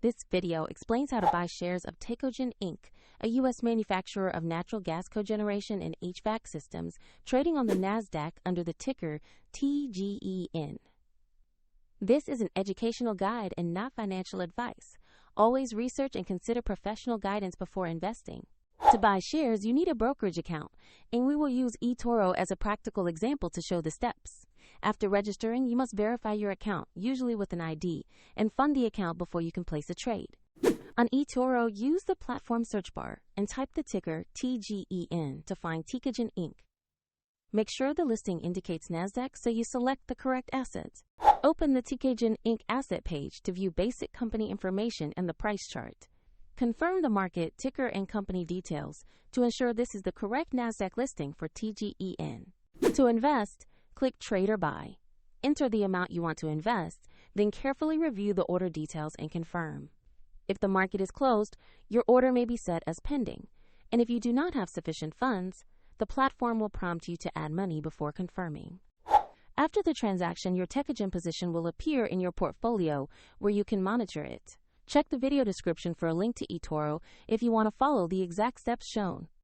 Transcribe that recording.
This video explains how to buy shares of Tecogen Inc., a U.S. manufacturer of natural gas cogeneration and HVAC systems, trading on the NASDAQ under the ticker TGEN. This is an educational guide and not financial advice. Always research and consider professional guidance before investing. To buy shares, you need a brokerage account, and we will use eToro as a practical example to show the steps. After registering, you must verify your account, usually with an ID, and fund the account before you can place a trade. On eToro, use the platform search bar and type the ticker TGEN to find Tecogen Inc. Make sure the listing indicates NASDAQ so you select the correct assets. Open the Tecogen Inc. asset page to view basic company information and the price chart. Confirm the market, ticker, and company details to ensure this is the correct NASDAQ listing for TGEN. To invest, click Trade or Buy. Enter the amount you want to invest, then carefully review the order details and confirm. If the market is closed, your order may be set as pending, and if you do not have sufficient funds, the platform will prompt you to add money before confirming. After the transaction, your Tecogen position will appear in your portfolio where you can monitor it. Check the video description for a link to eToro if you want to follow the exact steps shown.